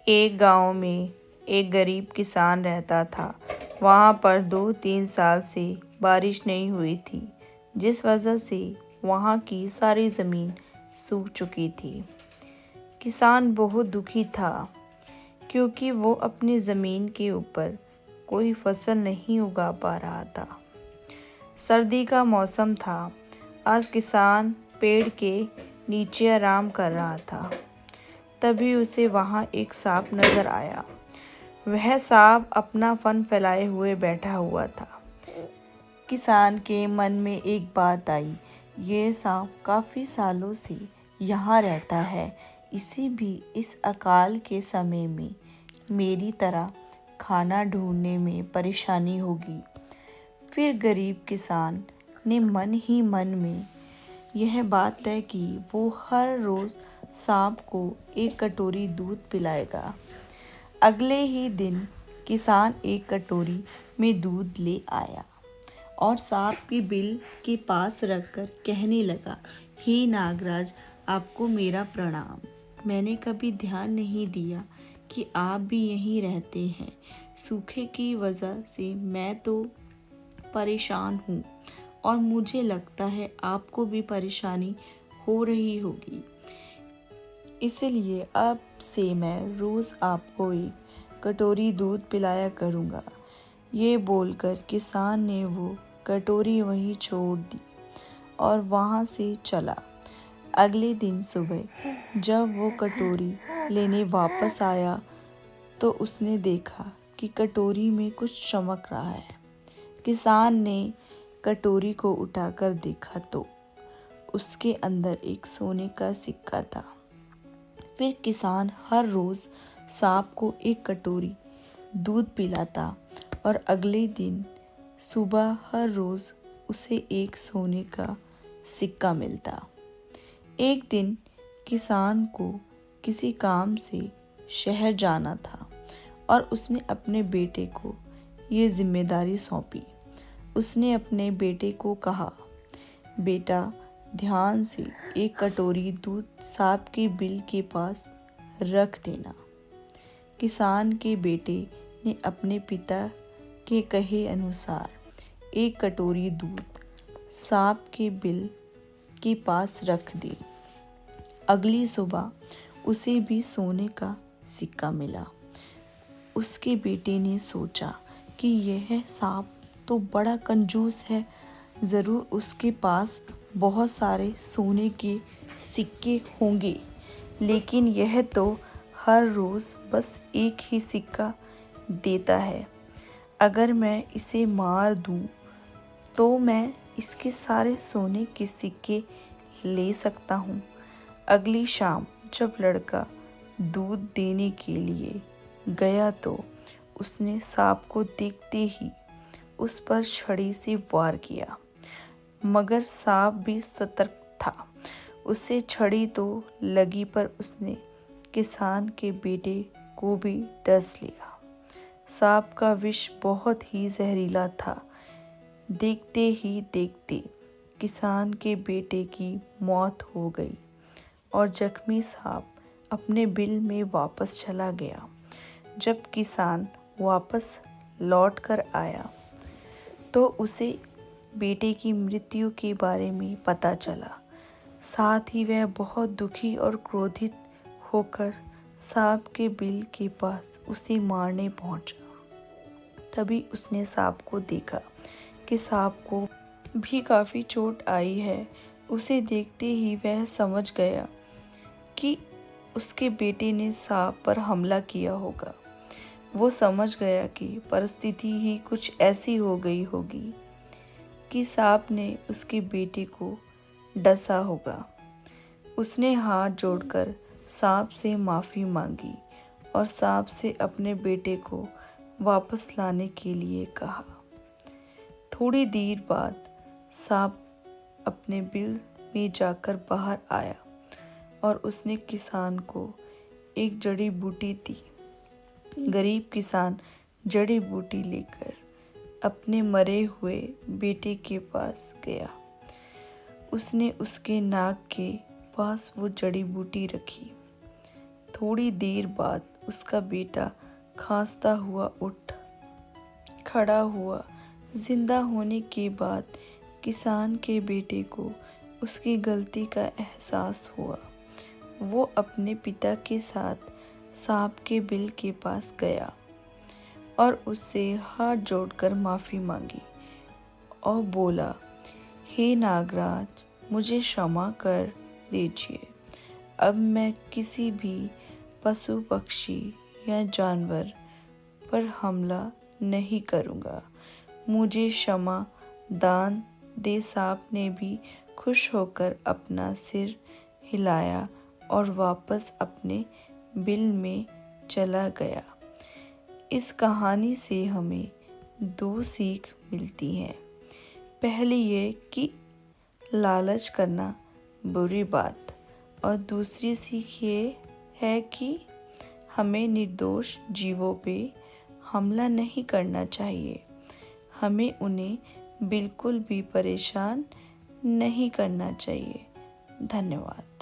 एक गांव में एक गरीब किसान रहता था। वहाँ पर 2-3 साल से बारिश नहीं हुई थी, जिस वजह से वहाँ की सारी ज़मीन सूख चुकी थी। किसान बहुत दुखी था क्योंकि वो अपनी ज़मीन के ऊपर कोई फसल नहीं उगा पा रहा था। सर्दी का मौसम था। आज किसान पेड़ के नीचे आराम कर रहा था। तभी उसे वहाँ एक सांप नजर आया। वह सांप अपना फन फैलाए हुए बैठा हुआ था। किसान के मन में एक बात आई, ये सांप काफ़ी सालों से यहाँ रहता है, इस अकाल के समय में मेरी तरह खाना ढूंढने में परेशानी होगी। फिर गरीब किसान ने मन ही मन में यह बात तय की, वो हर रोज़ सांप को एक कटोरी दूध पिलाएगा। अगले ही दिन किसान एक कटोरी में दूध ले आया और सांप की बिल के पास रखकर कहने लगा, हे नागराज, आपको मेरा प्रणाम। मैंने कभी ध्यान नहीं दिया कि आप भी यहीं रहते हैं। सूखे की वजह से मैं तो परेशान हूँ और मुझे लगता है आपको भी परेशानी हो रही होगी। इसलिए अब से मैं रोज़ आपको एक कटोरी दूध पिलाया करूँगा। ये बोलकर किसान ने वो कटोरी वहीं छोड़ दी और वहाँ से चला। अगले दिन सुबह जब वो कटोरी लेने वापस आया तो उसने देखा कि कटोरी में कुछ चमक रहा है। किसान ने कटोरी को उठाकर देखा तो उसके अंदर एक सोने का सिक्का था। फिर किसान हर रोज़ सांप को एक कटोरी दूध पिलाता और अगले दिन सुबह हर रोज़ उसे एक सोने का सिक्का मिलता। एक दिन किसान को किसी काम से शहर जाना था और उसने अपने बेटे को ये जिम्मेदारी सौंपी। उसने अपने बेटे को कहा, बेटा, ध्यान से एक कटोरी दूध सांप के बिल के पास रख देना। किसान के बेटे ने अपने पिता के कहे अनुसार एक कटोरी दूध सांप के बिल के पास रख दी। अगली सुबह उसे भी सोने का सिक्का मिला। उसके बेटे ने सोचा कि यह सांप तो बड़ा कंजूस है, ज़रूर उसके पास बहुत सारे सोने के सिक्के होंगे, लेकिन यह तो हर रोज़ बस एक ही सिक्का देता है। अगर मैं इसे मार दूं तो मैं इसके सारे सोने के सिक्के ले सकता हूँ। अगली शाम जब लड़का दूध देने के लिए गया तो उसने सांप को देखते ही उस पर छड़ी से वार किया, मगर सांप भी सतर्क था। उसे छड़ी तो लगी पर उसने किसान के बेटे को भी डस लिया। सांप का विष बहुत ही जहरीला था। देखते ही देखते किसान के बेटे की मौत हो गई और जख्मी सांप अपने बिल में वापस चला गया। जब किसान वापस लौट कर आया तो उसे बेटे की मृत्यु के बारे में पता चला। साथ ही वह बहुत दुखी और क्रोधित होकर सांप के बिल के पास उसे मारने पहुंचा। तभी उसने सांप को देखा कि सांप को भी काफ़ी चोट आई है। उसे देखते ही वह समझ गया कि उसके बेटे ने सांप पर हमला किया होगा। वो समझ गया कि परिस्थिति ही कुछ ऐसी हो गई होगी कि सांप ने उसके बेटे को डसा होगा। उसने हाथ जोड़कर सांप से माफ़ी मांगी और सांप से अपने बेटे को वापस लाने के लिए कहा। थोड़ी देर बाद सांप अपने बिल में जाकर बाहर आया और उसने किसान को एक जड़ी बूटी दी। गरीब किसान जड़ी बूटी लेकर अपने मरे हुए बेटे के पास गया। उसने उसके नाक के पास वो जड़ी बूटी रखी। थोड़ी देर बाद उसका बेटा खांसता हुआ उठ खड़ा हुआ। जिंदा होने के बाद किसान के बेटे को उसकी गलती का एहसास हुआ। वो अपने पिता के साथ सांप के बिल के पास गया और उससे हाथ जोड़कर माफ़ी मांगी और बोला, हे नागराज, मुझे क्षमा कर दीजिए। अब मैं किसी भी पशु पक्षी या जानवर पर हमला नहीं करूँगा। मुझे क्षमा दान दे। सांप ने भी खुश होकर अपना सिर हिलाया और वापस अपने बिल में चला गया। इस कहानी से हमें दो सीख मिलती हैं। पहली ये कि लालच करना बुरी बात, और दूसरी सीख ये है कि हमें निर्दोष जीवों पे हमला नहीं करना चाहिए। हमें उन्हें बिल्कुल भी परेशान नहीं करना चाहिए। धन्यवाद।